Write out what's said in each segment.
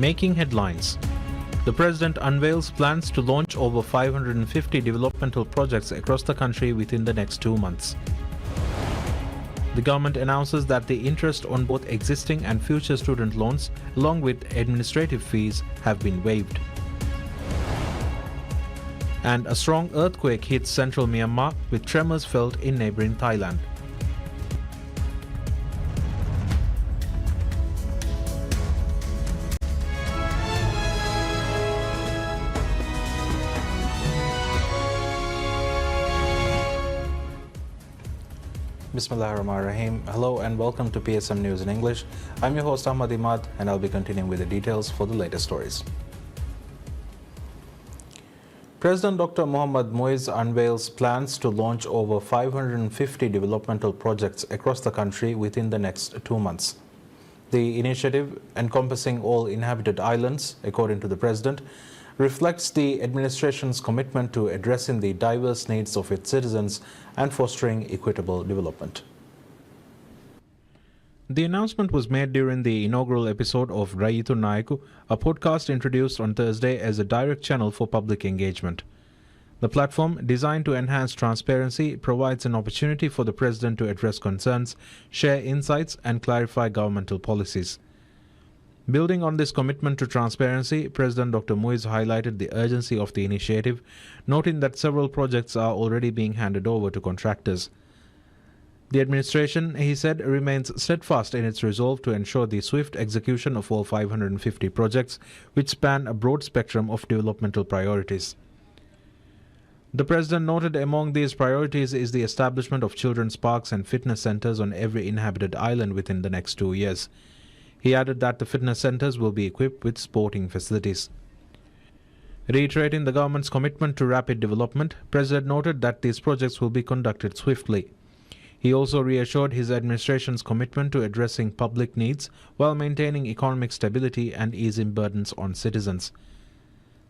Making headlines. The President unveils plans to launch over 550 developmental projects across the country within the next 2 months. The government announces that the interest on both existing and future student loans, along with administrative fees, have been waived. And a strong earthquake hits central Myanmar, with tremors felt in neighbouring Thailand. Bismillahirrahmanirrahim. Hello and welcome to PSM News in English. I'm your host Ahmad Imad and I'll be continuing with the details for the latest stories. President Dr. Mohammad Muiz unveils plans to launch over 550 developmental projects across the country within the next 2 months. The initiative, encompassing all inhabited islands, according to the President, reflects the administration's commitment to addressing the diverse needs of its citizens and fostering equitable development. The announcement was made during the inaugural episode of Rayithu Nayaku, a podcast introduced on Thursday as a direct channel for public engagement. The platform, designed to enhance transparency, provides an opportunity for the President to address concerns, share insights, and clarify governmental policies. Building on this commitment to transparency, President Dr. Muiz highlighted the urgency of the initiative, noting that several projects are already being handed over to contractors. The administration, he said, remains steadfast in its resolve to ensure the swift execution of all 550 projects, which span a broad spectrum of developmental priorities. The President noted among these priorities is the establishment of children's parks and fitness centers on every inhabited island within the next 2 years. He added that the fitness centers will be equipped with sporting facilities. Reiterating the government's commitment to rapid development, President noted that these projects will be conducted swiftly. He also reassured his administration's commitment to addressing public needs while maintaining economic stability and easing burdens on citizens.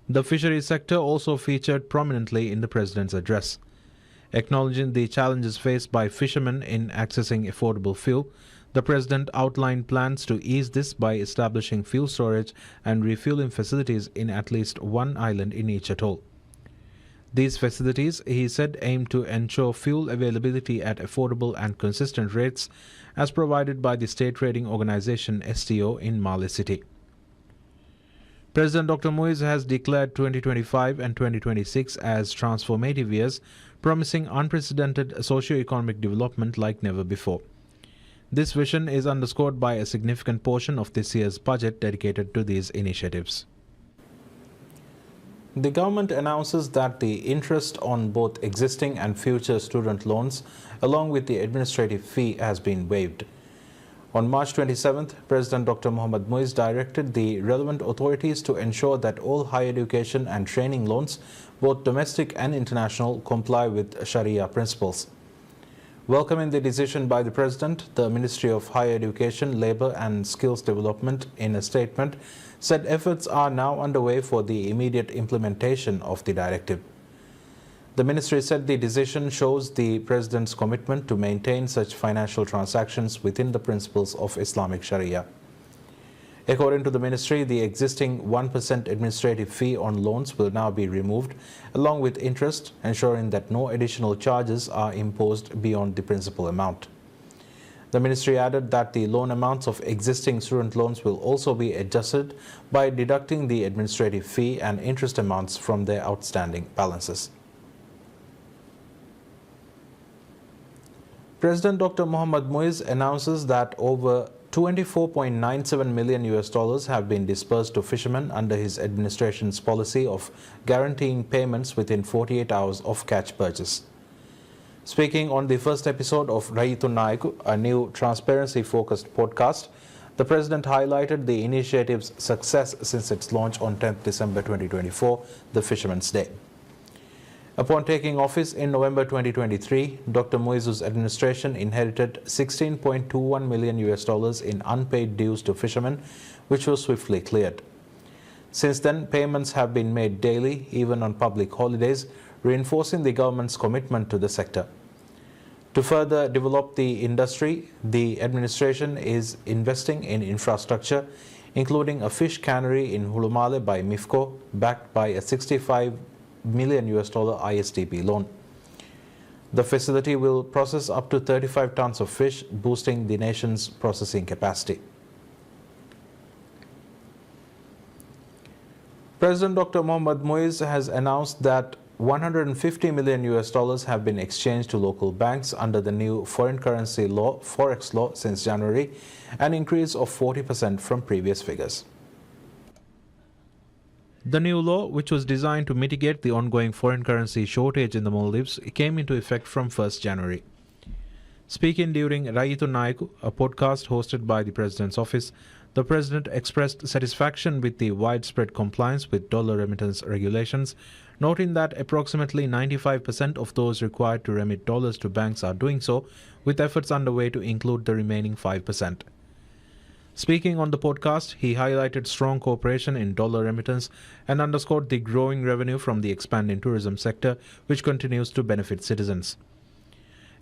The fisheries sector also featured prominently in the President's address. Acknowledging the challenges faced by fishermen in accessing affordable fuel, the President outlined plans to ease this by establishing fuel storage and refueling facilities in at least one island in each atoll. These facilities, he said, aim to ensure fuel availability at affordable and consistent rates as provided by the state rating organization STO in Male City. President Dr. Muiz has declared 2025 and 2026 as transformative years, promising unprecedented socio-economic development like never before. This vision is underscored by a significant portion of this year's budget dedicated to these initiatives. The government announces that the interest on both existing and future student loans, along with the administrative fee, has been waived. On March 27th, President Dr. Mohammad Muiz directed the relevant authorities to ensure that all higher education and training loans, both domestic and international, comply with Sharia principles. Welcoming the decision by the President, the Ministry of Higher Education, Labour and Skills Development, in a statement, said efforts are now underway for the immediate implementation of the directive. The ministry said the decision shows the President's commitment to maintain such financial transactions within the principles of Islamic Sharia. According to the ministry, the existing 1% administrative fee on loans will now be removed, along with interest, ensuring that no additional charges are imposed beyond the principal amount. The ministry added that the loan amounts of existing student loans will also be adjusted by deducting the administrative fee and interest amounts from their outstanding balances. President Dr. Mohammad Muiz announces that over $24.97 million have been disbursed to fishermen under his administration's policy of guaranteeing payments within 48 hours of catch purchase. Speaking on the first episode of Rayithu Nayaku, a new transparency-focused podcast, the President highlighted the initiative's success since its launch on 10th December 2024, the Fisherman's Day. Upon taking office in November 2023, Dr. Muiz's administration inherited $16.21 million in unpaid dues to fishermen, which was swiftly cleared. Since then, payments have been made daily, even on public holidays, reinforcing the government's commitment to the sector. To further develop the industry, the administration is investing in infrastructure, including a fish cannery in Hulumale by MIFCO, backed by a $65 million ISDP loan. The facility will process up to 35 tons of fish, boosting the nation's processing capacity. President Dr. Mohammad Muiz has announced that $150 million have been exchanged to local banks under the new foreign currency law, Forex law, since January, an increase of 40% from previous figures. The new law, which was designed to mitigate the ongoing foreign currency shortage in the Maldives, came into effect from 1st January. Speaking during Rayithu Nayaku, a podcast hosted by the President's office, the President expressed satisfaction with the widespread compliance with dollar remittance regulations, noting that approximately 95% of those required to remit dollars to banks are doing so, with efforts underway to include the remaining 5%. Speaking on the podcast, he highlighted strong cooperation in dollar remittance and underscored the growing revenue from the expanding tourism sector, which continues to benefit citizens.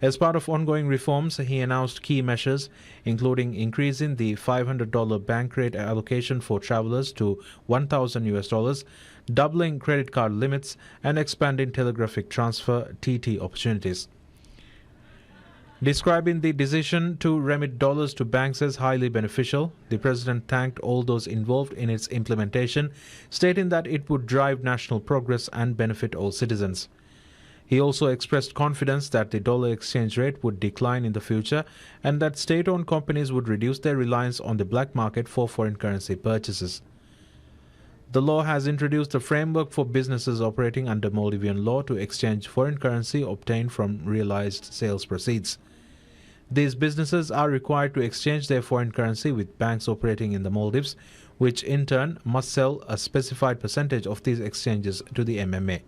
As part of ongoing reforms, he announced key measures, including increasing the $500 bank rate allocation for travelers to $1,000, doubling credit card limits, and expanding telegraphic transfer (TT) opportunities. Describing the decision to remit dollars to banks as highly beneficial, the President thanked all those involved in its implementation, stating that it would drive national progress and benefit all citizens. He also expressed confidence that the dollar exchange rate would decline in the future and that state-owned companies would reduce their reliance on the black market for foreign currency purchases. The law has introduced a framework for businesses operating under Maldivian law to exchange foreign currency obtained from realized sales proceeds. These businesses are required to exchange their foreign currency with banks operating in the Maldives, which in turn must sell a specified percentage of these exchanges to the MMA.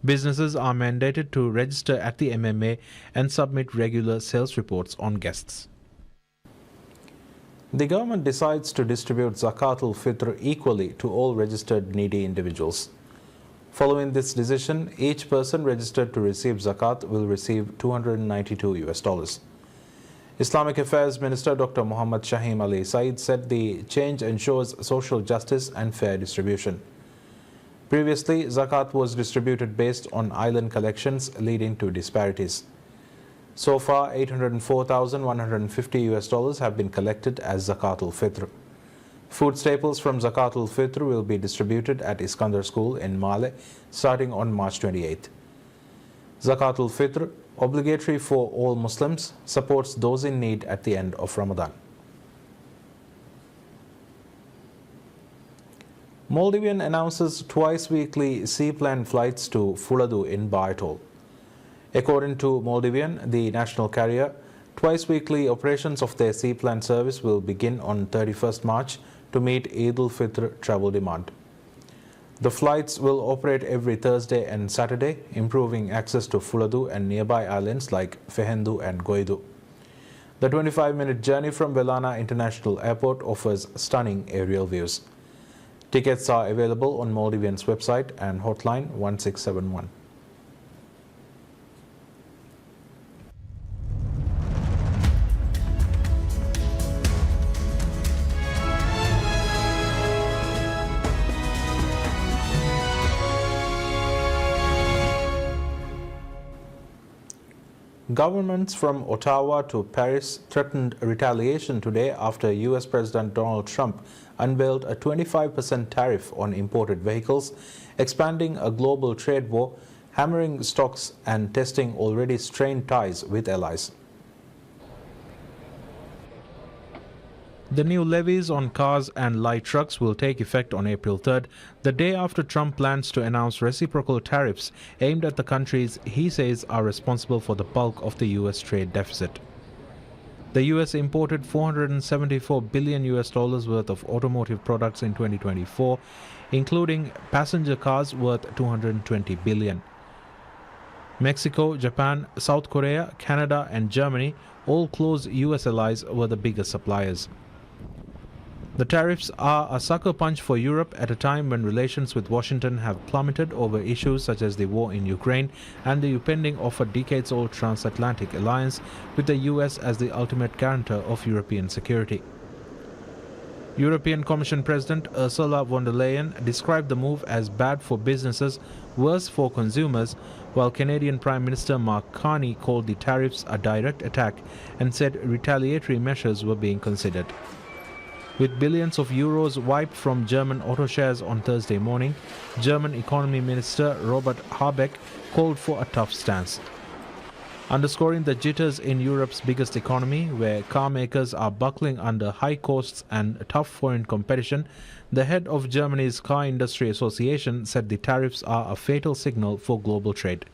Businesses are mandated to register at the MMA and submit regular sales reports on guests. The government decides to distribute Zakat-ul-Fitr equally to all registered needy individuals. Following this decision, each person registered to receive zakat will receive $292. Islamic Affairs Minister Dr. Muhammad Shaheen Ali Saeed said the change ensures social justice and fair distribution. Previously, zakat was distributed based on island collections, leading to disparities. So far, $804,150 have been collected as Zakat-ul-Fitr. Food staples from Zakat-ul-Fitr will be distributed at Iskandar School in Male starting on March 28. Zakat-ul-Fitr, obligatory for all Muslims, supports those in need at the end of Ramadan. Maldivian announces twice-weekly seaplane flights to Fuladu in Ba Atoll. According to Maldivian, the national carrier, twice-weekly operations of their seaplane service will begin on 31st March to meet Eid al-Fitr travel demand. The flights will operate every Thursday and Saturday, improving access to Fuladu and nearby islands like Fehendu and Goidu. The 25-minute journey from Velana International Airport offers stunning aerial views. Tickets are available on Maldivian's website and hotline 1671. Governments from Ottawa to Paris threatened retaliation today after US President Donald Trump unveiled a 25% tariff on imported vehicles, expanding a global trade war, hammering stocks and testing already strained ties with allies. The new levies on cars and light trucks will take effect on April 3rd, the day after Trump plans to announce reciprocal tariffs aimed at the countries he says are responsible for the bulk of the U.S. trade deficit. The U.S. imported $474 billion worth of automotive products in 2024, including passenger cars worth $220 billion. Mexico, Japan, South Korea, Canada, and Germany, all close U.S. allies, were the biggest suppliers. The tariffs are a sucker punch for Europe at a time when relations with Washington have plummeted over issues such as the war in Ukraine and the upending of a decades-old transatlantic alliance with the US as the ultimate guarantor of European security. European Commission President Ursula von der Leyen described the move as bad for businesses, worse for consumers, while Canadian Prime Minister Mark Carney called the tariffs a direct attack and said retaliatory measures were being considered. With billions of euros wiped from German auto shares on Thursday morning, German Economy Minister Robert Habeck called for a tough stance. Underscoring the jitters in Europe's biggest economy, where car makers are buckling under high costs and tough foreign competition, the head of Germany's Car Industry Association said the tariffs are a fatal signal for global trade.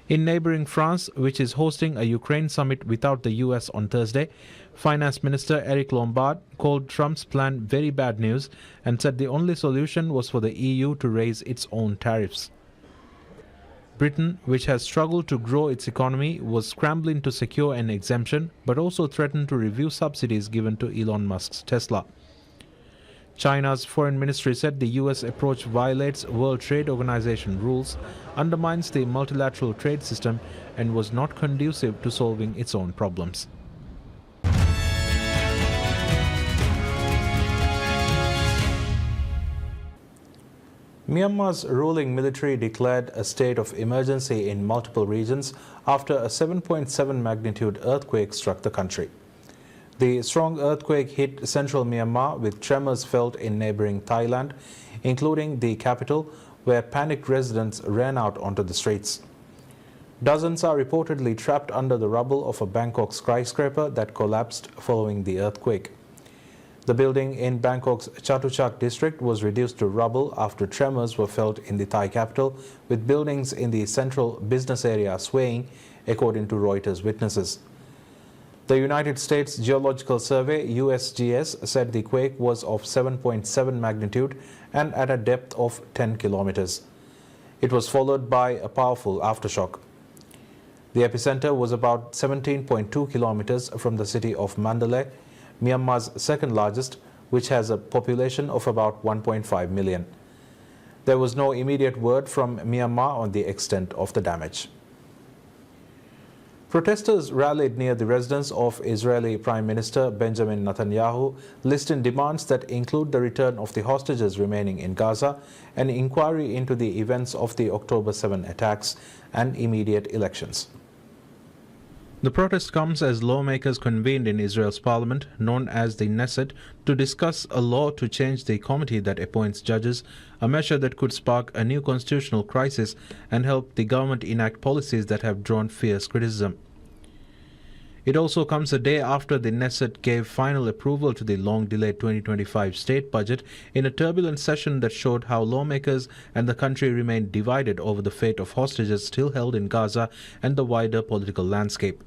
In neighboring France, which is hosting a Ukraine summit without the US on Thursday, Finance Minister Eric Lombard called Trump's plan very bad news and said the only solution was for the EU to raise its own tariffs. Britain, which has struggled to grow its economy, was scrambling to secure an exemption, but also threatened to review subsidies given to Elon Musk's Tesla. China's foreign ministry said the US approach violates World Trade Organization rules, undermines the multilateral trade system, and was not conducive to solving its own problems. Myanmar's ruling military declared a state of emergency in multiple regions after a 7.7 magnitude earthquake struck the country. The strong earthquake hit central Myanmar with tremors felt in neighboring Thailand, including the capital, where panicked residents ran out onto the streets. Dozens are reportedly trapped under the rubble of a Bangkok skyscraper that collapsed following the earthquake. The building in Bangkok's Chatuchak district was reduced to rubble after tremors were felt in the Thai capital, with buildings in the central business area swaying, according to Reuters witnesses. The United States Geological Survey (USGS) said the quake was of 7.7 magnitude and at a depth of 10 kilometers. It was followed by a powerful aftershock. The epicenter was about 17.2 kilometers from the city of Mandalay, Myanmar's second largest, which has a population of about 1.5 million. There was no immediate word from Myanmar on the extent of the damage. Protesters rallied near the residence of Israeli Prime Minister Benjamin Netanyahu, listing demands that include the return of the hostages remaining in Gaza, an inquiry into the events of the October 7 attacks, and immediate elections. The protest comes as lawmakers convened in Israel's parliament, known as the Knesset, to discuss a law to change the committee that appoints judges, a measure that could spark a new constitutional crisis and help the government enact policies that have drawn fierce criticism. It also comes a day after the Knesset gave final approval to the long-delayed 2025 state budget in a turbulent session that showed how lawmakers and the country remained divided over the fate of hostages still held in Gaza and the wider political landscape.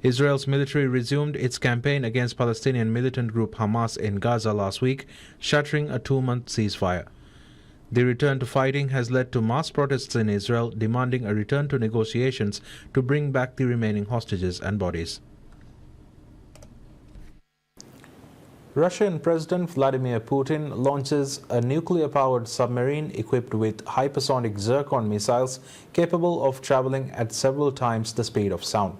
Israel's military resumed its campaign against Palestinian militant group Hamas in Gaza last week, shattering a two-month ceasefire. The return to fighting has led to mass protests in Israel demanding a return to negotiations to bring back the remaining hostages and bodies. Russian President Vladimir Putin launches a nuclear-powered submarine equipped with hypersonic Zircon missiles capable of traveling at several times the speed of sound.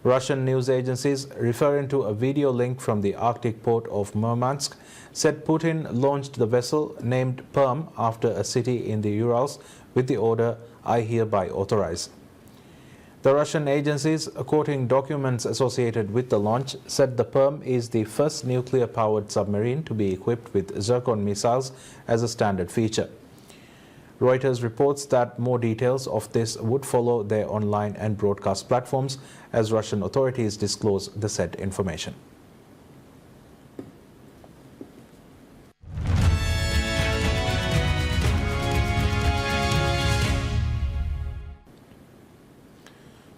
Russian news agencies, referring to a video link from the Arctic port of Murmansk, said Putin launched the vessel named Perm after a city in the Urals with the order, "I hereby authorize." The Russian agencies, quoting documents associated with the launch, said the Perm is the first nuclear-powered submarine to be equipped with Zircon missiles as a standard feature. Reuters reports that more details of this would follow their online and broadcast platforms as Russian authorities disclose the said information.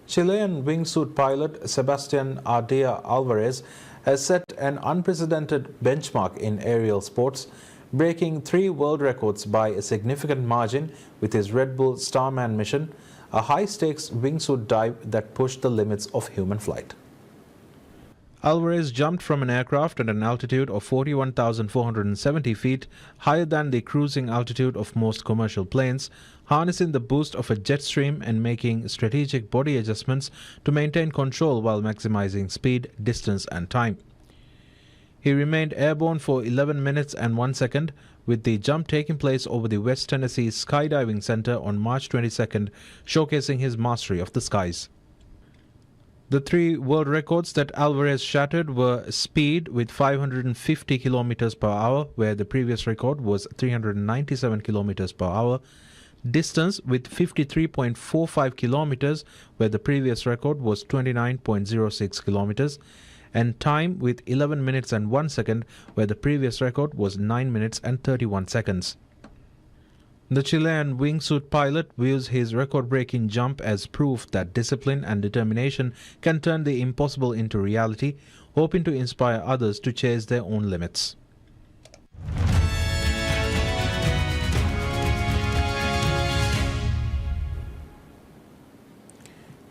Chilean wingsuit pilot Sebastian Ardea Alvarez has set an unprecedented benchmark in aerial sports, breaking 3 world records by a significant margin with his Red Bull Starman mission, a high-stakes wingsuit dive that pushed the limits of human flight. Alvarez jumped from an aircraft at an altitude of 41,470 feet, higher than the cruising altitude of most commercial planes, harnessing the boost of a jet stream and making strategic body adjustments to maintain control while maximizing speed, distance and time. He remained airborne for 11 minutes and 1 second, with the jump taking place over the West Tennessee Skydiving Center on March 22nd, showcasing his mastery of the skies. The three world records that Alvarez shattered were speed with 550 kilometers per hour, where the previous record was 397 kilometers per hour, distance with 53.45 kilometers, where the previous record was 29.06 kilometers, and time with 11 minutes and 1 second, where the previous record was 9 minutes and 31 seconds. The Chilean wingsuit pilot views his record-breaking jump as proof that discipline and determination can turn the impossible into reality, hoping to inspire others to chase their own limits.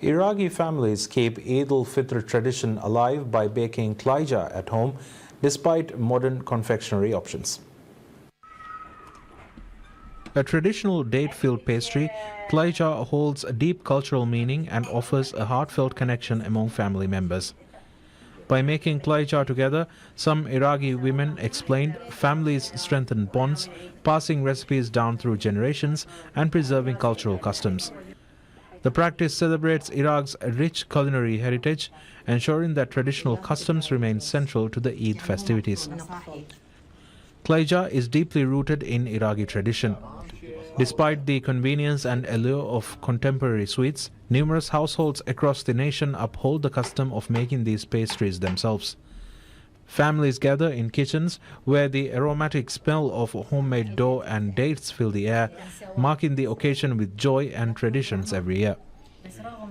Iraqi families keep Eid al-Fitr tradition alive by baking klaija at home despite modern confectionery options. A traditional date-filled pastry, klaija holds a deep cultural meaning and offers a heartfelt connection among family members. By making klaija together, some Iraqi women explained families strengthen bonds, passing recipes down through generations and preserving cultural customs. The practice celebrates Iraq's rich culinary heritage, ensuring that traditional customs remain central to the Eid festivities. Klaija is deeply rooted in Iraqi tradition. Despite the convenience and allure of contemporary sweets, numerous households across the nation uphold the custom of making these pastries themselves. Families gather in kitchens where the aromatic smell of homemade dough and dates fill the air, marking the occasion with joy and traditions every year.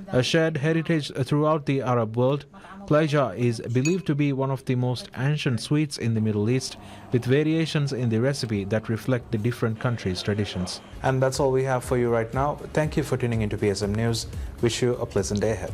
A shared heritage throughout the Arab world, klaija is believed to be one of the most ancient sweets in the Middle East, with variations in the recipe that reflect the different countries' traditions. And that's all we have for you right now. Thank you for tuning into PSM News. Wish you a pleasant day ahead.